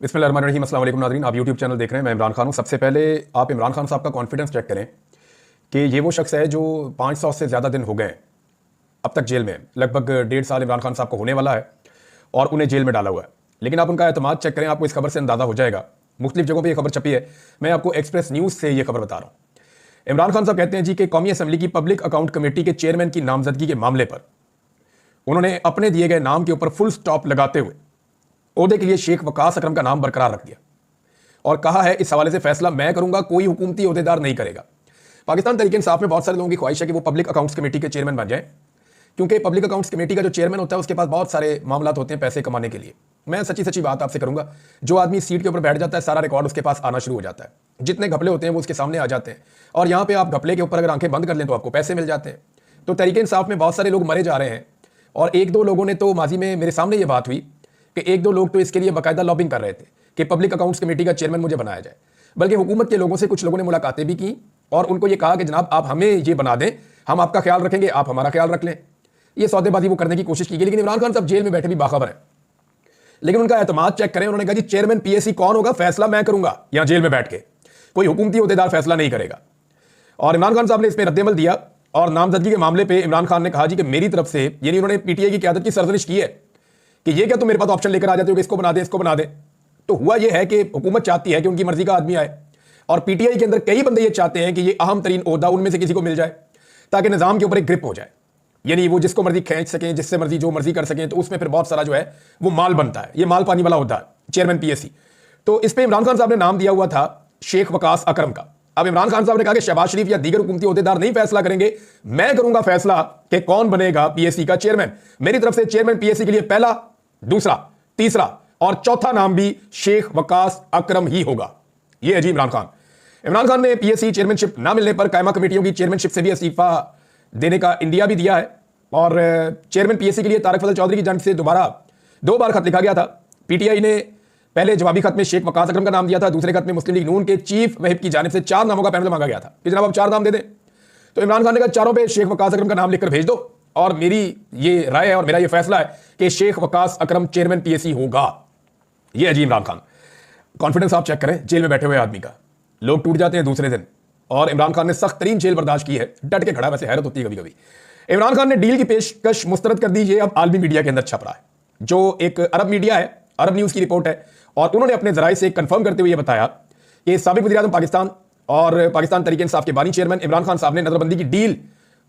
बिस्मिल्लाहिर्रहमानिर्रहीम। अस्सलाम वालेकुम नाज़रीन, आप यूट्यूब चैनल देख रहे हैं। मैं इमरान खान हूँ। सबसे पहले आप इमरान खान साहब का कॉन्फिडेंस चेक करें कि ये वो शख्स है जो 500 से ज़्यादा दिन हो गए अब तक जेल में। लगभग 1.5 साल इमरान खान साहब को होने वाला है और उन्हें जेल में डाला हुआ है। लेकिन आप उनका एतमाद चेक करें, आपको इस खबर से अंदाज़ा हो जाएगा। मुख्तलिफ जगहों पर यह खबर छपी है, मैं आपको एक्सप्रेस न्यूज़ से यह खबर बता रहा हूँ। इमरान खान साहब कहते हैं जी कि कौमी असम्बली की पब्लिक अकाउंट कमेटी के चेयरमैन की नामजदगी के मामले पर उन्होंने अपने दिए गए नाम के ऊपर फुल स्टॉप लगाते हुए ओहदे के लिए शेख वकास अकरम का नाम बरकरार रख दिया और कहा है इस हवाले से फैसला मैं करूंगा, कोई हुकूमती ओहदेदार नहीं करेगा। पाकिस्तान तहरीक इंसाफ में बहुत सारे लोगों की ख्वाहिश है कि वो पब्लिक अकाउंट्स कमेटी के चेयरमैन बन जाए, क्योंकि पब्लिक अकाउंट्स कमेटी का जो चेयरमैन होता है उसके पास बहुत सारे मामलात होते हैं पैसे कमाने के लिए। मैं सच्ची सच्ची बात आपसे करूंगा, जो आदमी सीट के ऊपर बैठ जाता है सारा रिकॉर्ड उसके पास आना शुरू हो जाता है। जितने घपले होते हैं वो उसके सामने आ जाते हैं और यहाँ पे आप घपले के ऊपर अगर आंखें बंद कर लें तो आपको पैसे मिल जाते हैं। तो तहरीक इंसाफ में बहुत सारे लोग मरे जा रहे हैं और एक दो लोगों ने तो माजी में मेरे सामने ये बात हुई कि एक दो लोग तो इसके लिए बाकायदा लॉबिंग कर रहे थे कि पब्लिक अकाउंट्स कमेटी का चेयरमैन मुझे बनाया जाए। बल्कि हुकूमत के लोगों से कुछ लोगों ने मुलाकातें भी की और उनको ये कहा कि जनाब आप हमें ये बना दें, हम आपका ख्याल रखेंगे, आप हमारा ख्याल रख लें। ये सौदेबाजी वो करने की कोशिश की गई, लेकिन इमरान खान साहब जेल में बैठे भी बाखबर है। लेकिन उनका एतमाद चेक करें, उन्होंने कहा जी चेयरमैन पीएससी कौन होगा फैसला मैं करूंगा, यहां जेल में बैठ के कोई हुकूमती ओहदेदार फैसला नहीं करेगा। और इमरान खान साहब ने इस पर रद्देमल दिया और नामजदगी के मामले पर इमरान खान ने कहा जी कि मेरी तरफ से, यानी उन्होंने पीटीआई की क़यादत की सरजनिश की है कि ये क्या तुम मेरे पास ऑप्शन लेकर आ जाते हो कि इसको बना दे इसको बना दे। तो हुआ यह है कि हुकूमत चाहती है कि उनकी मर्जी का आदमी आए और पीटीआई के अंदर कई बंदे ये चाहते हैं कि ये अहम तरीन ओहदा उनमें से किसी को मिल जाए ताकि निजाम के ऊपर एक ग्रिप हो जाए, यानी वो जिसको मर्जी खींच सकें, जिससे मर्जी जो मर्जी कर सकें। तो उसमें फिर बहुत सारा जो है वो माल बनता है, ये माल पानी वाला होता है चेयरमैन पीएससी। तो इस पर इमरान खान साहब ने नाम दिया हुआ था शेख वकास अकरम का। अब इमरान खान साहब ने कहा कि शहबाज शरीफ या दीगर हुकूमती ओहदेदार नहीं फैसला करेंगे, मैं करूंगा फैसला कि कौन बनेगा पीएससी का चेयरमैन। मेरी तरफ से चेयरमैन पीएससी के लिए पहला, दूसरा, तीसरा और चौथा नाम भी शेख वकास अकरम ही होगा। यह है जी इमरान खान। इमरान खान ने पीएससी चेयरमैनशिप ना मिलने पर कायमा कमेटियों की चेयरमैनशिप से भी इस्तीफा देने का इंडिया भी दिया है और चेयरमैन पीएससी के लिए तारिक फजल चौधरी की जानिब से दो बार खत लिखा गया था। पीटीआई ने पहले जवाबी खत में शेख वकास अकरम का नाम दिया था, दूसरे खत में मुस्लिम लीग नून के चीफ वहीब की जानिब से 4 नामों का पैनल मांगा गया था कि जनाब आप 4 नाम दे दें। तो इमरान खान ने कहा चारों पे शेख वकास अकरम का नाम लिखकर भेज दो और मेरी ये राय है और मेरा ये फैसला है कि शेख वकास अकरम चेयरमैन पीएससी होगा। ये है जी इमरान खान। कॉन्फिडेंस आप चेक करें जेल में बैठे हुए आदमी का। लोग टूट जाते हैं दूसरे दिन और इमरान खान ने सख्त तरीन जेल बर्दाश्त की है, डट के खड़ा। वैसे हैरत होती है कभी कभी। इमरान खान ने डील की पेशकश मुस्तरद कर दी, ये अब आलमी मीडिया के अंदर छप रहा है, जो एक अरब मीडिया है, अरब न्यूज़ की रिपोर्ट है और उन्होंने अपने जराये से कंफर्म करते हुए यह बताया कि साबिक वज़ीर-ए-आज़म पाकिस्तान और पाकिस्तान तहरीक इंसाफ के बानी चेयरमैन इमरान खान साहब ने नजरबंदी की डील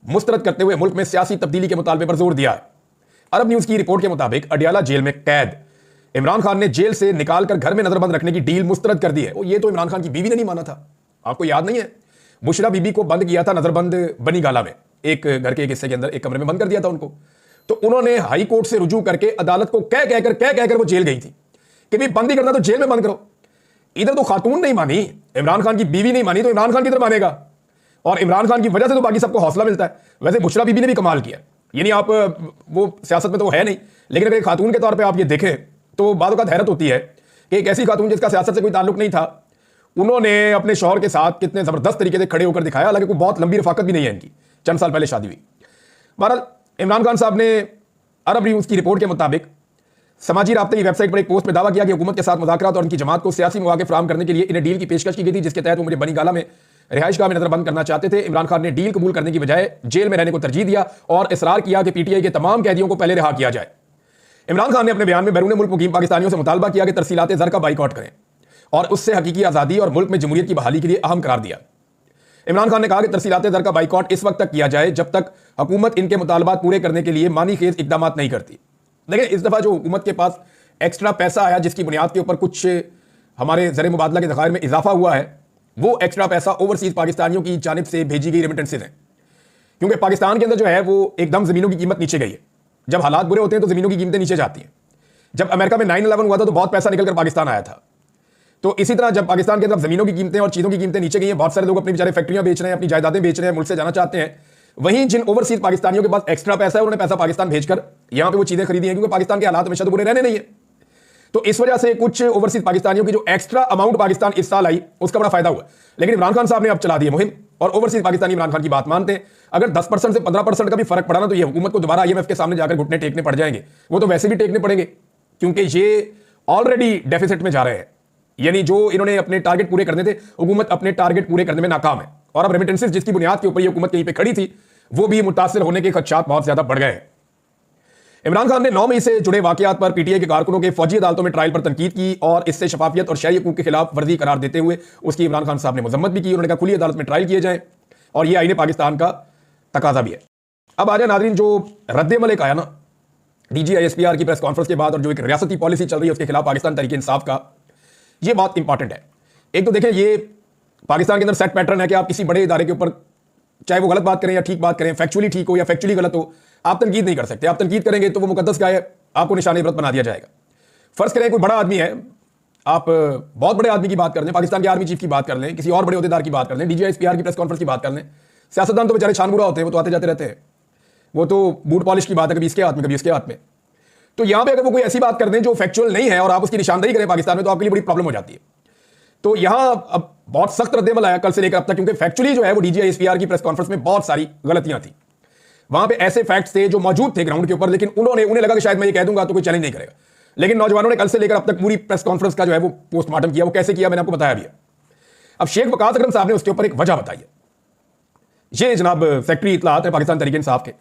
मुस्तरद करते हुए मुल्क में सियासी तब्दीली के मुतालबे पर जोर दिया है। अरब न्यूज़ की रिपोर्ट के मुताबिक अडियाला जेल में कैद इमरान खान ने जेल से निकालकर घर में नजरबंद रखने की डील मुस्तरद कर दी है। ये तो इमरान खान की बीवी ने नहीं माना था, आपको याद नहीं है? बुशरा बीबी को बंद किया था नजरबंद बनी गाला में, एक घर के एक हिस्से के अंदर एक कमरे में बंद कर दिया था उनको। तो उन्होंने हाई कोर्ट से रुजू करके अदालत को कह कहकर वो जेल गई थी कि भाई बंद ही करना तो जेल में बंद करो। इधर तो खातून नहीं मानी, इमरान खान की बीवी नहीं मानी, तो इमरान खान किधर मानेगा? और इमरान खान की वजह से तो बाकी सबको हौसला मिलता है। वैसे बुशरा बीबी ने भी कमाल किया, यानी आप वो सियासत में तो है नहीं, लेकिन अगर एक खातून के तौर पर आप ये देखें तो बाद वक़्त हैरत होती है कि एक ऐसी खातून जिसका सियासत से कोई ताल्लुक नहीं था, उन्होंने अपने शौहर के साथ कितने जबरदस्त तरीके से खड़े होकर दिखाया। हालांकि कोई बहुत लंबी रफाकत भी नहीं है इनकी, चंद साल पहले शादी हुई। बहरहाल इमरान खान साहब ने अरब न्यूज़ की रिपोर्ट के मुताबिक समाजी राब्ते की वेबसाइट पर एक पोस्ट में दावा किया कि हुकूमत के साथ मुज़ाकरात और उनकी जमात को सियासी मौके फराहम करने के लिए इन्हें डील की पेशकश की गई थी, जिसके तहत वो मुझे बनी गाला में रिहाइशगाह में नजरबंद करना चाहते थे। इमरान खान ने डील कबूल करने की बजाय जेल में रहने को तरजीह दिया और इसरार किया कि पीटीआई के तमाम कैदियों को पहले रिहा किया जाए। इमरान खान ने अपने बयान में बैरून मुल्क मुकीम पाकिस्तानियों से मुतालबा किया कि तरसीलात ज़र का बाइकआउट करें और उससे हकीकी आज़ादी और मुल्क में जमहूरियत की बहाली के लिए अहम करार दिया। इमरान खान ने कहा कि तरसीलात ज़र का बाइकआउट इस वक्त तक किया जाए जब तक हुकूमत इनके मुतालबात पूरे करने के लिए मानी खेज इकदाम नहीं करती। लेकिन इस दफ़ा जो हुकूमत के पास एक्स्ट्रा पैसा आया, जिसकी बुनियाद के ऊपर कुछ हमारे ज़र मुबादला के ज़खायर में इजाफा हुआ है, वो एक्स्ट्रा पैसा ओवरसीज़ पाकिस्तानियों की जानिब से भेजी गई रेमिटेंसेज हैं। क्योंकि पाकिस्तान के अंदर जो है वो एकदम ज़मीनों की कीमत नीचे गई है। जब हालात बुरे होते हैं तो ज़मीनों की कीमतें नीचे जाती हैं। जब अमेरिका में 9/11 हुआ था तो बहुत पैसा निकल कर पाकिस्तान आया था। तो इसी तरह जब पाकिस्तान के अंदर ज़मीनों की कीमतें और चीज़ों की कीमतें नीचे गई हैं, बहुत सारे लोग अपनी बेचारे फैक्ट्रियां बेच रहे हैं, अपनी जायदादें बेच रहे हैं, मुल्क से जाना चाहते हैं। वहीं जिन ओवरसीज़ पाकिस्तानियों के पास एक्स्ट्रा पैसा है, उन्होंने पैसा पाकिस्तान भेजकर यहाँ पे वो चीज़ें खरीदी हैं, क्योंकि पाकिस्तान के हालात हमेशा तो बुरे रहने नहीं है। तो इस वजह से कुछ ओवरसीज़ पाकिस्तानियों की जो एक्स्ट्रा अमाउंट पाकिस्तान इस साल आई, उसका बड़ा फायदा हुआ। लेकिन इमरान खान साहब ने अब चला दी मुहिम और ओवरसीज़ पाकिस्तानी इमरान खान की बात मानते हैं। अगर 10% से 15% का भी फर्क पड़ा ना, तो ये हुकूमत को दोबारा IMF के सामने जाकर घुटने टेकने पड़ जाएंगे। वो तो वैसे भी टेकने पड़ेंगे, क्योंकि ये ऑलरेडी डेफिसिट में जा रहे हैं, यानी जो इन्होंने अपने टारगेट पूरे करने थे, हुकूमत अपने टारगेट पूरे करने में नाकाम है। और अब रेमिटेंसेस जिसकी बुनियाद के ऊपर ये हुकूमत कहीं पे खड़ी थी, वो भी मुतासिर होने के खदशात बहुत ज्यादा बढ़ गए हैं। इमरान खान ने 9 मई से जुड़े वाकयात पर पीटीआई के कारकुनों के फौजी अदालतों में ट्रायल पर तनकीद की और इससे शफाफियत और शहरी हकूक के खिलाफ वर्जी करार देते हुए उसकी इमरान खान साहब ने मजम्मत भी की। उन्होंने कहा खुली अदालत में ट्रायल किए जाएं और यह आईने पाकिस्तान का तकाजा भी है। अब आ जाए नाज़रीन, जो रद्द-ए-अमल एक आया ना DGISPR की प्रेस कॉन्फ्रेंस के बाद और जो एक रियासती पॉलिसी चल रही है उसके खिलाफ पाकिस्तान तहरीक इंसाफ का, ये बहुत इंपॉर्टेंट है। एक तो देखें, ये पाकिस्तान के अंदर सेट पैटर्न है कि आप किसी बड़े इदारे के ऊपर चाहे वो गलत बात करें या ठीक बात करें, फैक्चुअली ठीक हो या फैक्चुअली गलत हो, आप तनकीद नहीं कर सकते। आप तनकीद करेंगे तो वो मुकद्दस का है, आपको निशान इबरत बना दिया जाएगा। फर्ज करें कोई बड़ा आदमी है, आप बहुत बड़े आदमी की बात कर लें, पाकिस्तान के आर्मी चीफ की बात कर लें, किसी और बड़े ओहदेदार की बात कर लें, DGISPR की प्रेस कॉन्फ्रेंस की बात कर लें। सियासतदान तो बेचारे छानबुरा होते हैं, वो तो आते जाते रहते हैं, वो तो बूट पॉलिश की बात है, कभी इसके हाथ में कभी इसके हाथ में। तो यहां पे अगर वो कोई ऐसी बात कर दें जो फैक्चुअल नहीं है और आप उसकी निशानदेही करें पाकिस्तान में, तो आपके लिए बड़ी प्रॉब्लम हो जाती है। तो यहां अब बहुत सख्त रद्द-ए-अमल आया कल से लेकर अब तक, क्योंकि फैक्चुअली जो है वो DGISPR की प्रेस कॉन्फ्रेंस में बहुत सारी गलतियां थी। वहां पे ऐसे फैक्ट्स थे जो मौजूद थे ग्राउंड के ऊपर, लेकिन उन्हें लगा कि शायद मैं ये कह दूंगा तो कोई चैलेंज नहीं करेगा। लेकिन नौजवानों ने कल से लेकर अब तक पूरी प्रेस कॉन्फ्रेंस का जो है वो पोस्टमार्टम किया। वो कैसे किया मैंने आपको बताया भी है। अब शेख वकास अकरम साहब ने उसके ऊपर एक वजह बताई है। ये जनाब सेक्रेटरी इत्तलात है पाकिस्तान तहरीक इंसाफ के।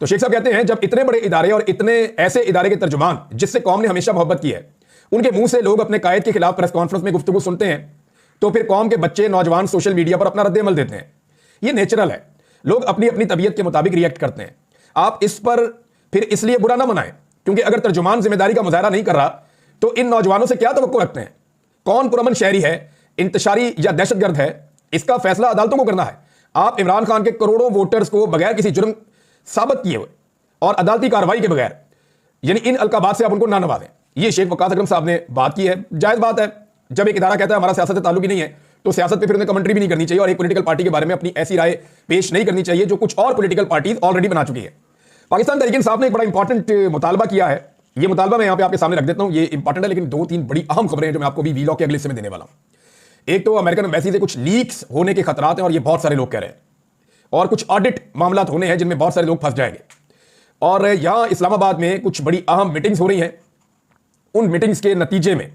तो शेख साहब कहते हैं, जब इतने बड़े इदारे और इतने ऐसे इदारे के तर्जुमान जिससे कौम ने हमेशा मोहब्बत की है, उनके मुंह से लोग अपने कायद के खिलाफ प्रेस कॉन्फ्रेंस में गुफ्तगू सुनते हैं, तो फिर कौम के बच्चे नौजवान सोशल मीडिया पर अपना रद्द-ए-अमल देते हैं। ये नेचुरल है, लोग अपनी अपनी तबीयत के मुताबिक रिएक्ट करते हैं। आप इस पर फिर इसलिए बुरा ना मनाएं, क्योंकि अगर तर्जुमान जिम्मेदारी का मुजाहरा नहीं कर रहा तो इन नौजवानों से क्या तवक्को रखते हैं? कौन पुरअमन शहरी है, इंतशारी या दहशतगर्द है, इसका फैसला अदालतों को करना है। आप इमरान खान के करोड़ों वोटर्स को बगैर किसी जुर्म साबित किए हुए और अदालती कार्रवाई के बगैर, यानी इन अलकाबात से आप उनको ना नवाजें। ये शेख वकास अकरम साहब ने बात की है, जायज बात है। जब एक इदारा कहता है हमारा सियासत से ताल्लुक ही नहीं है, तो सियासत पे फिर उन्हें कमेंट्री भी नहीं करनी चाहिए और एक पॉलिटिकल पार्टी के बारे में अपनी ऐसी राय पेश नहीं करनी चाहिए जो कुछ और पॉलिटिकल पार्टीज ऑलरेडी बना चुकी है। पाकिस्तान तहरीक इंसाफ ने एक बड़ा इंपॉर्टेंट मुतालबा किया है। ये मुतालबा मैं यहां पे आपके सामने रख देता हूं, ये इंपॉर्टेंट है, लेकिन 2-3 बड़ी अहम खबरें हैं जो मैं आपको भी वीलॉग के अगले हिस्से में देने वाला हूं। एक तो अमेरिकन एम्बेसी से कुछ लीक्स होने के खतरात हैं और ये बहुत सारे लोग कह रहे हैं, और कुछ ऑडिट मामला होने हैं जिनमें बहुत सारे लोग फंस जाएंगे। और यहां इस्लामाबाद में कुछ बड़ी अहम मीटिंग्स हो रही हैं। उन मीटिंग्स के नतीजे में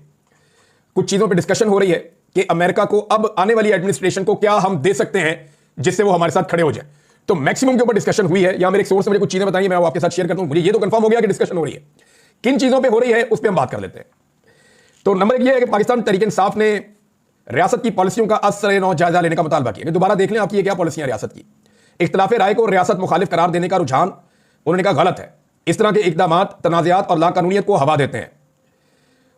कुछ चीजों पर डिस्कशन हो रही है कि अमेरिका को अब आने वाली एडमिनिस्ट्रेशन को क्या हम दे सकते हैं जिससे वो हमारे साथ खड़े हो जाए। तो मैक्सिमम के ऊपर डिस्कशन हुई है। यहां मेरे एक सोर्स ने मुझे कुछ चीजें बताई, मैं वो आपके साथ शेयर करता हूं। मुझे ये तो कंफर्म हो गया कि डिस्कशन हो रही है। किन चीजों पे हो रही है उस पर हम बात कर लेते हैं। तो नंबर एक ये है कि पाकिस्तान तहरीक इंसाफ ने रियासत की पॉलिसियों का असर-ए-नौ जायजा लेने का मुतालबा किया कि दोबारा देख लें आपकी ये क्या पॉलिसियां रियासत की। इख्तिलाफ राय को रियासत मुखालिफ करार देने का रुझान उन्होंने कहा गलत है। इस तरह के इकदाम तनाज़ात और लाकानूनियत को हवा देते हैं।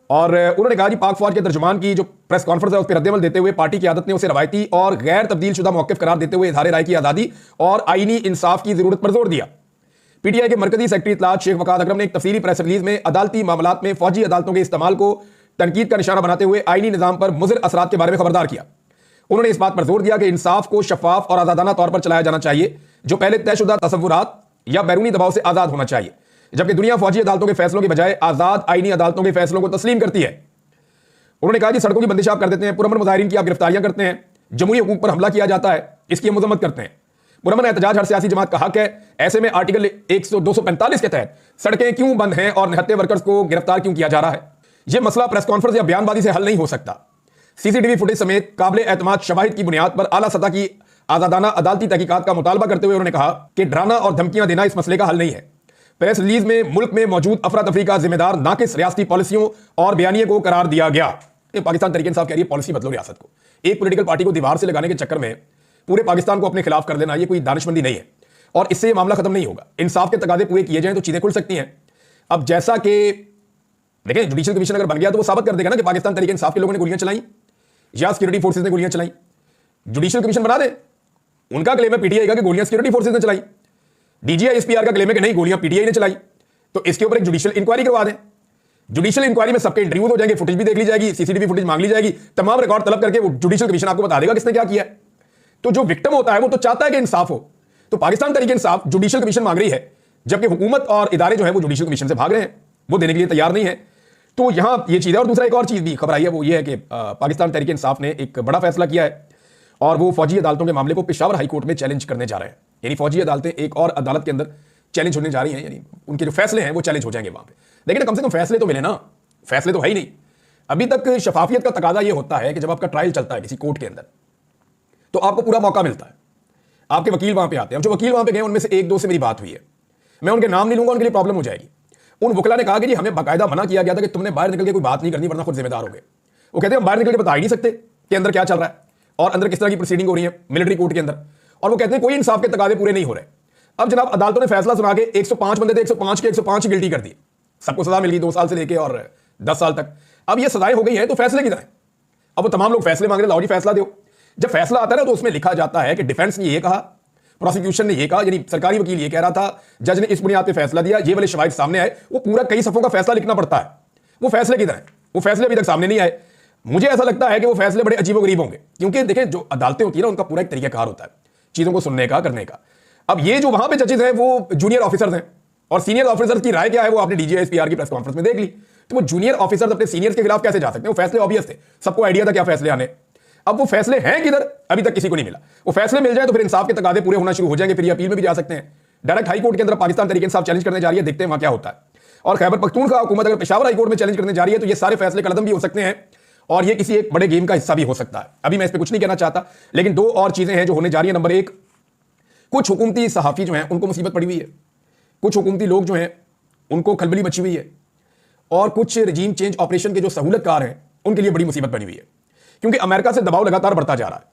और उन्होंने कहा कि पाक फौज के तर्जुमान की जो प्रेस कॉन्फ्रेंस है उस पर रद्द-ए-अमल देते हुए पार्टी की आदत ने उसे रवायती और गैर तब्दील शुदा मौक़िफ़ करार देते हुए इज़हार राय की आज़ादी और आईनी इंसाफ की जरूरत पर जोर दिया। पीटीआई के मरकजी सेक्रेटरी इत्तलात शेख वकास अकरम ने एक तफसीली प्रेस रिलीज में अदालती मामलात में फौजी अदालतों के इस्तेमाल को तनकीद का निशाना बनाते हुए आईनी निज़ाम पर मुज़िर असरात के बारे में खबरदार किया। उन्होंने इस बात पर जोर दिया कि इंसाफ को शफाफ और आज़ादाना तौर पर चलाया जाना चाहिए, जो पहले तयशुदा तसव्वुरात या बैरूनी दबाव से आज़ाद होना चाहिए, जबकि दुनिया फौजी अदालतों के फैसलों के बजाय आज़ाद आईनी अदालतों के फैसलों को तस्लीम करती है। उन्होंने कहा कि सड़कों की बंदिश आप कर देते हैं, पुरअमन मुजाहिरीन की आप गिरफ्तारियां करते हैं, जमहूरी हुकूक पर हमला किया जाता है, इसकी मजम्मत करते हैं। पुरअमन एहतजाज हर सियासी जमात का हक है। ऐसे में आर्टिकल 245 के तहत सड़कें क्यों बंद हैं और निहत्थे वर्कर्स को गिरफ्तार क्यों किया जा रहा है? यह मसला प्रेस कॉन्फ्रेंस या बयानबाजी से हल नहीं हो सकता। सीसीटीवी फुटेज समेत काबिल एतमाद शवाहिद की बुनियाद पर आला सतह की आजादाना अदालती तहकीकात का मुतालबा करते हुए उन्होंने कहा कि डराना और धमकियां देना इस मसले का हल नहीं है। प्रेस रिलीज में मुल्क में मौजूद अफरा तफरी का जिम्मेदार नाकिस रियासती पॉलिसियों और बयानिए को करार दिया गया। पाकिस्तान तहरीक इंसाफ कह रही है पॉलिसी बदलो रियासत को। एक पॉलिटिकल पार्टी को दीवार से लगाने के चक्कर में पूरे पाकिस्तान को अपने खिलाफ कर देना, यह कोई दानिशमंदी नहीं है और इससे यह मामला खत्म नहीं होगा। इंसाफ के तकाजे पूरे किए जाएं तो चीजें खुल सकती हैं। अब जैसा कि देखिए, जुडिशियल कमीशन अगर बन गया तो वो साबित कर देगा ना कि पाकिस्तान तहरीक इंसाफ के लोगों ने गोलियां चलाई या सिक्योरिटी फोर्सेज ने गोलियां चलाई। जुडिशियल कमीशन बना दे, उनका क्लेम है पीटीआई का कि गोलियां सिक्योरिटी फोर्सेज ने चलाई। DGISPR का क्लेम है कि नहीं, गोलियां पीटीआई ने चलाई। तो इसके ऊपर एक जुडिशियल इंक्वायरी करवा दें। जुडिशियल इंक्वायरी में सबके इंटरव्यूज हो जाएंगे, फुटेज भी देख ली जाएगी, सीसीटीवी फुटेज मांग ली जाएगी, तमाम रिकॉर्ड तलब करके वो जुडिशियल कमीशन आपको बता देगा किसने क्या किया है। तो जो विक्टिम होता है वो तो चाहता है कि इंसाफ हो। तो पाकिस्तान तहरीक इंसाफ जुडिशियल कमीशन मांग रही है, जबकि हुकूमत और इदारे जो है वो जुडिशियल कमीशन से भाग रहे हैं, वो देने के लिए तैयार नहीं है। तो यहां ये चीज है। और दूसरा एक और चीज भी खबर आई है, वो ये है कि पाकिस्तान तहरीक इंसाफ ने एक बड़ा फैसला किया है और वो फौजी अदालतों के मामले को पेशावर हाई कोर्ट में चैलेंज करने जा रहे हैं। यानी फौजी अदालतें एक और अदालत के अंदर चैलेंज होने जा रही हैं, यानी उनके जो फैसले हैं वो चैलेंज हो जाएंगे वहां पे। लेकिन कम से कम फैसले तो मिले ना। फैसले तो है ही नहीं। अभी तक शफाफियत का तकाजा यह होता है कि जब आपका ट्रायल चलता है किसी कोर्ट के अंदर तो आपको पूरा मौका मिलता है, आपके वकील वहां पे आते हैं। जो वकील वहां पे गए उनमें से एक दो से मेरी बात हुई है, मैं उनके नाम नहीं लूंगा, उनके लिए प्रॉब्लम हो जाएगी। उन वकला ने कहा कि जी हमें बाकायदा मना किया गया था कि तुमने बाहर निकल के कोई बात नहीं करनी वरना खुद जिम्मेदार हो गए। वो कहते हैं हम बाहर निकल के बता ही नहीं सकते कि अंदर क्या चल रहा है और अंदर किस तरह की प्रोसीडिंग हो रही है मिलिट्री कोर्ट के अंदर, और वो कहते हैं कोई इंसाफ के तकाजे पूरे नहीं हो रहे। अब जनाब अदालतों ने फैसला सुना के 105 बंदे थे, 105 के 105 ही गिल्टी कर दी, सबको सजा मिल गई 2 साल से लेके और 10 साल तक। अब ये सजाएं हो गई हैं तो फैसले किधर है? अब वो तमाम लोग फैसले मांग रहे, लाओ जी फैसला दो। जब फैसला आता है ना तो उसमें लिखा जाता है कि डिफेंस ने ये कहा, प्रोसिक्यूशन ने ये कहा, यानी सरकारी वकील ये कह रहा था, जज ने इस बुनियाद पे फैसला दिया, ये वाले शवाहिद सामने आए। वो पूरा कई सफों का फैसला लिखना पड़ता है। वो फैसले किधर है? वो फैसले अभी तक सामने नहीं आए। मुझे ऐसा लगता है कि वो फैसले बड़े अजीबोगरीब होंगे, क्योंकि देखिए जो अदालतें होती है ना उनका पूरा एक तरीकाकार होता है चीजों को सुनने का, करने का। अब ये जो वहां पे जजेस हैं वो जूनियर ऑफिसर्स हैं, और सीनियर ऑफिसर्स की राय क्या है वो आपने डीजीएसपीआर की प्रेस कॉन्फ्रेंस में देख ली। तो वो जूनियर ऑफिसर्स अपने सीनियर्स के खिलाफ कैसे जा सकते हैं? वो फैसले ऑब्वियस थे, सबको आइडिया था क्या फैसले आने। अब वो फैसले हैं किधर? अभी तक किसी को नहीं मिला। वो फैसले मिल जाए तो फिर इंसाफ के तकादे पूरे होना शुरू हो जाएंगे, फिर ये अपील में भी जा सकते हैं। डायरेक्ट हाई कोर्ट के अंदर पाकिस्तान तरीके इंसाफ चैलेंज करने जा रही है, देखते हैं वहां क्या होता है। और खैबर पख्तूनख्वा हुकूमत अगर पेशावर हाई कोर्ट में चैलेंज करने जा रही है तो ये सारे फैसले कलदम भी हो सकते हैं और ये किसी एक बड़े गेम का हिस्सा भी हो सकता है। अभी मैं इस पर कुछ नहीं कहना चाहता, लेकिन 2 और चीजें हैं जो होने जा रही है। नंबर 1, कुछ हुकूमती सहाफी जो हैं उनको मुसीबत पड़ी हुई है, कुछ हुकूमती लोग जो हैं उनको खलबली मची हुई है, और कुछ रजीम चेंज ऑपरेशन के जो सहूलतकार हैं उनके लिए बड़ी मुसीबत बनी हुई है, क्योंकि अमेरिका से दबाव लगातार बढ़ता जा रहा है।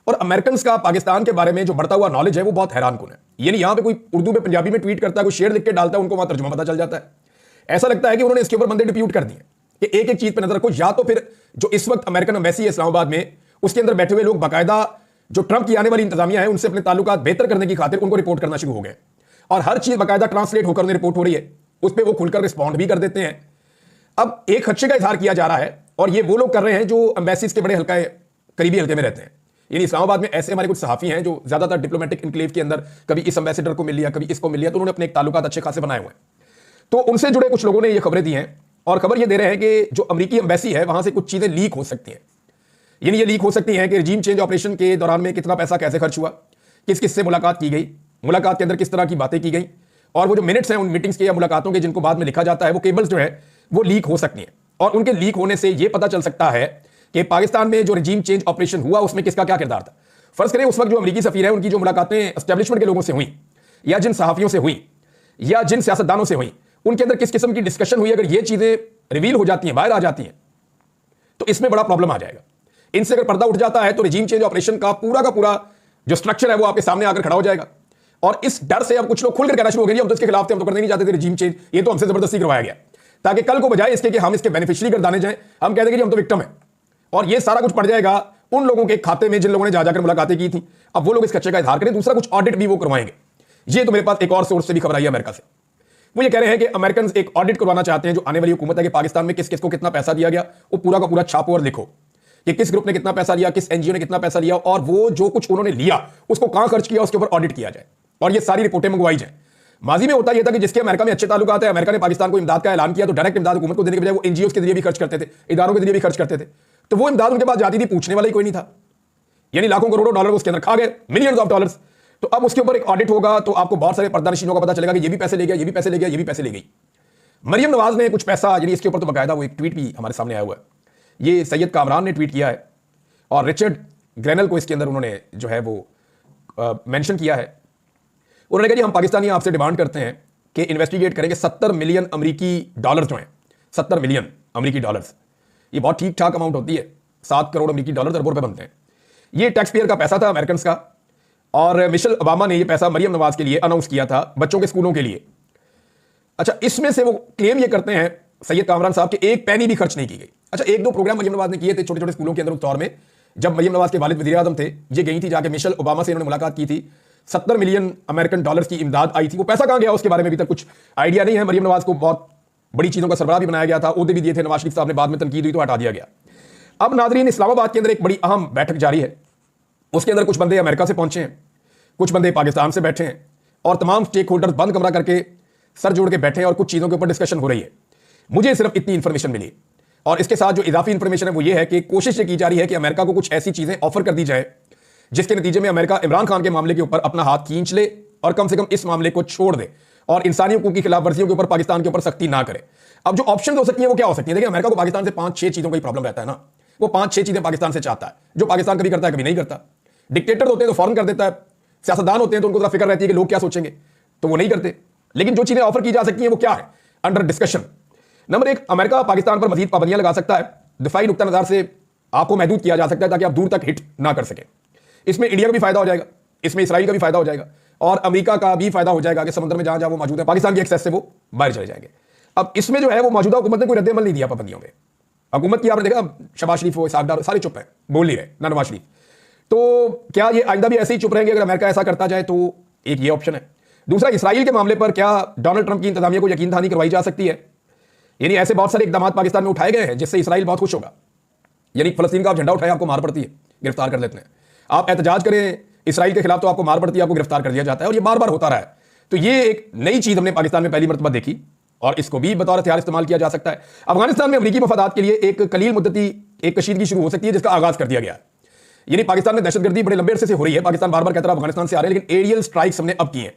और अमेरिकन का पाकिस्तान के बारे में जो बढ़ता हुआ नॉलेज है वो बहुत हैरानकुन है। यानी यहां पे कोई उर्दू में पंजाबी में ट्वीट करता है, कोई शेर लिख के डालता है, उनको वहां तर्जुमा पता चल जाता है। ऐसा लगता है कि उन्होंने इसके ऊपर बंदे डिप्यूट कर दिए कि एक एक चीज पर नजर रखो, या तो फिर जो इस वक्त अमेरिकन एम्बेसी है इस्लामाबाद में उसके अंदर बैठे हुए लोग बाकायदा जो ट्रंप की आने वाली इंतजामिया है उनसे अपने ताल्लुकात बेहतर करने की खातिर उनको रिपोर्ट करना शुरू हो गए, और हर चीज बाकायदा ट्रांसलेट होकर उन्हें रिपोर्ट हो रही है, उस पर वो खुलकर रिस्पॉन्ड भी कर देते हैं। अब एक खदशे का इजहार किया जा रहा है, और ये वो लोग कर रहे हैं जो एम्बेसीज के बड़े हल्का करीबी हल्के में रहते हैं। यानी इस्लामाबाद में ऐसे हमारे कुछ सहाफी हैं जो ज्यादातर डिप्लोमेटिक इनक्लेव के अंदर कभी इस एम्बेसडर को मिल लिया, कभी इसको मिल लिया, तो उन्होंने अपने एक ताल्लुकात अच्छे खासे बनाए हुए हैं। तो उनसे जुड़े कुछ लोगों ने ये खबरें दी हैं, और खबर ये दे रहे हैं कि जो अमेरिकी एम्बेसी है वहां से कुछ चीजें लीक हो सकती हैं। यानी ये लीक हो सकती हैं कि रजीम चेंज ऑपरेशन के दौरान में कितना पैसा कैसे खर्च हुआ, किस किस से मुलाकात की गई, मुलाकात के अंदर किस तरह की बातें की गई, और वो जो मिनट्स हैं उन मीटिंग्स के या मुलाकातों के जिनको बाद में लिखा जाता है, वो केबल्स जो है वो लीक हो सकती हैं। और उनके लीक होने से ये पता चल सकता है कि पाकिस्तान में जो रजीम चेंज ऑपरेशन हुआ उसमें किसका क्या किरदार था। फर्ज करें उस वक्त जो अमेरिकी सफीर है उनकी जो मुलाकातें एस्टेब्लिशमेंट के लोगों से हुई, या जिन सहाफियों से हुई, या जिन सियासतदानों से हुई, उनके अंदर किस किस्म की डिस्कशन हुई, अगर ये चीजें रिवील हो जाती हैं, बाहर आ जाती हैं, तो इसमें बड़ा प्रॉब्लम आ जाएगा। इनसे अगर पर्दा उठ जाता है तो रजीम चेंज ऑपरेशन का पूरा जो स्ट्रक्चर है वो आपके सामने आकर खड़ा हो जाएगा। और इस डर से अब कुछ लोग खुलकर कहना शुरू हो गए, हम तो इसके खिलाफ थे, हम तो करने नहीं चाहते थे रजीम चेंज, ये तो हमसे जबरदस्ती करवाया गया, ताकि कल को बजाय इसके कि हम इसके बेनिफिशियरी गर्दाने जाएं, हम कह देंगे कि हम तो विक्टिम है, और ये सारा कुछ पड़ जाएगा उन लोगों के खाते में जिन लोगों ने जाकर मुलाकातें की थी। अब वो लोग इस खर्चे का इजहार करें, दूसरा कुछ ऑडिट भी वो करवाएंगे। ये तो मेरे पास एक और सोर्स से भी खबर आई है अमेरिका से, वो ये कह रहे हैं कि अमेरिकन एक ऑडिट करवाना चाहते हैं जो आने वाली हुकूमत है कि पाकिस्तान में किस किस को कितना पैसा दिया गया, वो पूरा का पूरा छापो और लिखो कि किस ग्रुप ने कितना पैसा लिया, किस एनजीओ ने कितना पैसा लिया, और वो जो कुछ उन्होंने लिया उसको कहां खर्च किया उसके ऊपर ऑडिट किया जाए और ये सारी रिपोर्टें मंगवाई जाए। माजी में होता यह था कि जिसके अमेरिका में अच्छे ताल्लुकात है, अमेरिका ने पाकिस्तान को इमदाद का ऐलान किया तो डायरेक्ट इमदाद हुकूमत को देने के बजाय वो एनजीओ के जरिए भी खर्च करते थे, इदारों के जरिए भी खर्च करते थे, तो वो इमदाद उनके पास जाती थी, पूछने वाला ही कोई नहीं था। यानी लाखों करोड़ों डॉलर उसके अंदर खा गए, मिलियंस ऑफ डॉलर्स। तो अब उसके ऊपर एक ऑडिट होगा तो आपको बहुत सारे पर्दानशीनों का पता चलेगा कि ये भी पैसे ले गया, ये भी पैसे ले गया, ये भी पैसे ले गई। मरियम नवाज ने कुछ पैसा, यानी इसके ऊपर तो बाकायदा वो एक ट्वीट भी हमारे सामने आया हुआ है, ये सैयद कामरान ने ट्वीट किया है, और रिचर्ड ग्रेनल को इसके अंदर उन्होंने जो है वो मेंशन किया है। उन्होंने कहा कि हम पाकिस्तानी आपसे डिमांड करते हैं कि इन्वेस्टिगेट करेंगे 70 मिलियन अमेरिकी डॉलर जो हैं, 70 मिलियन अमेरिकी डॉलर्स, ये बहुत ठीक ठाक अमाउंट होती है, 7 करोड़ अमेरिकी डॉलर अरबों रुपए बनते हैं। ये टैक्स पेयर का पैसा था अमेरिकन का, और मिशेल ओबामा ने ये पैसा मरियम नवाज के लिए अनाउंस किया था, बच्चों के स्कूलों के लिए। अच्छा, इसमें से वो क्लेम ये करते हैं सैयद कामरान साहब के एक पैनी भी खर्च नहीं की गई। अच्छा, 1-2 प्रोग्राम मरियम नवाज ने किए थे छोटे छोटे स्कूलों के अंदर उस दौर में, जब मरियम नवाज के वालिद वज़ीर आज़म थे, ये गई थी जाके मिशेल ओबामा से, इन्होंने मुलाकात की थी, 70 मिलियन अमेरिकन डॉलर्स की इमदाद आई थी। वो पैसा कहां गया उसके बारे में अभी तक कुछ आइडिया नहीं है। मरियम नवाज को बहुत बड़ी चीजों का सरबराह भी बनाया गया था, ओहदे भी दिए थे, नवाज शरीफ साहब ने बाद में तनकीद हुई तो हटा दिया गया। अब नाजरीन, इस्लामाबाद के अंदर एक बड़ी अहम बैठक जारी है, उसके अंदर कुछ बंदे अमेरिका से पहुंचे हैं, कुछ बंदे पाकिस्तान से बैठे हैं, और तमाम स्टेक होल्डर्स बंद कमरा करके सर जोड़ के बैठे हैं, और कुछ चीज़ों के ऊपर डिस्कशन हो रही है। मुझे सिर्फ इतनी इंफॉर्मेशन मिली, और इसके साथ जो इजाफी इंफॉर्मेशन है वो ये है कि कोशिश ये की जा रही है कि अमेरिका को कुछ ऐसी चीज़ें ऑफर कर दी जाए जिसके नतीजे में अमेरिका इमरान खान के मामले के ऊपर अपना हाथ खींच ले और कम से कम इस मामले को छोड़ दे, और इंसानी हकूक की खिलाफ वर्जियों के ऊपर पाकिस्तान के ऊपर सख्ती ना करे। अब जो ऑप्शन हो सकती है वो क्या हो सकती है? देखिए, अमेरिका को पाकिस्तान से 5-6 चीजों का ही प्रॉब्लम रहता है ना, वो 5-6 चीजें पाकिस्तान से चाहता है, जो पाकिस्तान कभी करता है कभी नहीं करता। डिक्टेटर होते हैं तो फौरन कर देता है, सियासतदान होते हैं तो उनको जरा फिक्र रहती है कि लोग क्या सोचेंगे, तो वो नहीं करते। लेकिन जो चीजें ऑफर की जा सकती हैं वो क्या है? Under discussion. Number 1, America Pakistan पर मजीद पाबंदियां लगा सकता है, दिफाई नुक्ता नजर से आपको महदूद किया जा सकता है ताकि आप दूर तक हिट ना कर सके। इसमें इंडिया का भी फायदा हो जाएगा, इसमें इसराइल का भी फायदा हो जाएगा और अमेरिका का भी फायदा हो जाएगा कि समुद्र में जहां जहां वो मौजूद है पाकिस्तान की एक्सेस से वो बाहर चले जाएंगे। अब इसमें जो है वो मौजूदा हुकूमत ने कोई रद्द अमल नहीं दिया पाबंदियों में। हुकूमत की आपने देखा, शहबाज शरीफ हो, इसहाक डार, सारे चुप हैं, बोल नहीं रहे ना नवाज शरीफ। तो क्या ये आइंदा भी ऐसे ही चुप रहेंगे अगर अमेरिका ऐसा करता जाए? तो एक ये ऑप्शन है। दूसरा, इसराइल के मामले पर क्या डोनाल्ड ट्रंप की इंतजामिया को यकीन दहानी करवाई जा सकती है? यानी ऐसे बहुत सारे इकदाम पाकिस्तान में उठाए गए हैं जिससे इसराइल बहुत खुश होगा। यानी फलस्तीन का आप झंडा उठाए आपको मार पड़ती है, गिरफ्तार कर लेते हैं। आप एहतजाज करें इसराइल के खिलाफ तो आपको मार पड़ती है, आपको गिरफ्तार कर दिया जाता है, और ये बार बार होता रहा है। तो ये एक नई चीज हमने पाकिस्तान में पहली मरतबा देखी और इसको भी बतौर हथियार इस्तेमाल किया जा सकता है। अफगानिस्तान में अमरीकी मफादात के लिए एक कलील मुद्दती एक कशीदगी शुरू हो सकती है जिसका आगाज कर दिया गया है। यानी पाकिस्तान में दहशतगर्दी बड़े लंबे अरसे से हो रही है, पाकिस्तान बार बार कहता है अफगानिस्तान से आ रहे हैं, लेकिन एरियल स्ट्राइक्स हमने अब किए हैं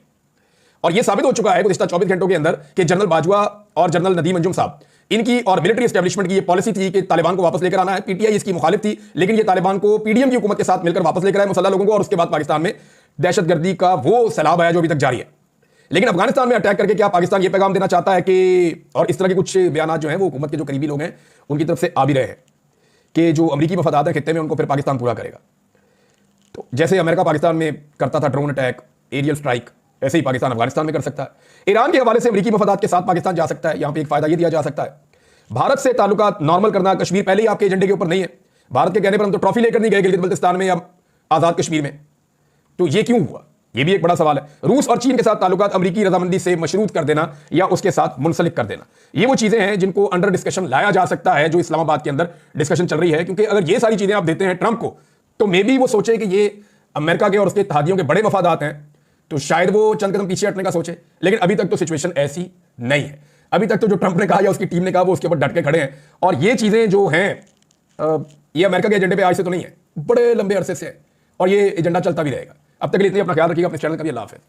और यह साबित हो चुका है गुज़िश्ता 24 घंटों के अंदर कि जनरल बाजवा और जनरल नदीम अंजुम साहब इनकी और मिलिट्री एस्टेब्लिशमेंट की ये पॉलिसी थी कि तालिबान को वापस लेकर आना है। पीटीआई इसकी मुखालिफ थी, लेकिन ये तालिबान को पीडीएम की हुकूमत के साथ मिलकर वापस लेकर आए मुसल्लह लोगों को, और उसके बाद पाकिस्तान में दहशतगर्दी का वो सैलाब आया जो अभी तक जारी है। लेकिन अफगानिस्तान में अटैक करके क्या पाकिस्तान ये पैगाम देना चाहता है कि, और इस तरह के कुछ बयान जो हैं वो हुकूमत के जो करीबी लोग हैं उनकी तरफ से आ भी रहे हैं कि जो अमरीकी मफादात है खित्ते में उनको फिर पाकिस्तान पूरा करेगा। तो जैसे अमेरिका पाकिस्तान में करता था ड्रोन अटैक, एरियल स्ट्राइक, ऐसे ही पाकिस्तान अफगानिस्तान में कर सकता है। ईरान के हवाले से अमरीकी मफादात के साथ पाकिस्तान जा सकता है। यहां पे एक फायदा यह दिया जा सकता है, भारत से ताल्लुकात नॉर्मल करना। कश्मीर पहले ही आपके एजेंडे के ऊपर नहीं है, भारत के कहने पर हम तो ट्रॉफी लेकर नहीं गए गिलगित बल्तिस्तान में या आजाद कश्मीर में, तो ये क्यों हुआ? ये भी एक बड़ा सवाल है। रूस और चीन के साथ ताल्लुकात अमरीकी रजामंदी से मशरूत कर देना या उसके साथ मुंसलिक कर देना, ये वो चीजें हैं जिनको अंडर डिस्कशन लाया जा सकता है, जो इस्लामाबाद के अंदर डिस्कशन चल रही है। क्योंकि अगर ये सारी चीजें आप देते हैं ट्रंप को, तो मे बी वो सोचे कि ये अमेरिका के और उसके इत्तेहादियों के बड़े मफादात हैं, तो शायद वो चंद कदम पीछे हटने का सोचे। लेकिन अभी तक तो सिचुएशन ऐसी नहीं है। अभी तक तो जो ट्रंप ने कहा या उसकी टीम ने कहा वो उसके ऊपर डट के खड़े हैं, और ये चीजें जो हैं ये अमेरिका के एजेंडे पे आज से तो नहीं है, बड़े लंबे अरसे से है और ये एजेंडा चलता भी रहेगा। अब तक के लिए इतना अपना ख्याल रखिएगा, अपने चैनल का भी। अल्लाह हाफ़िज़।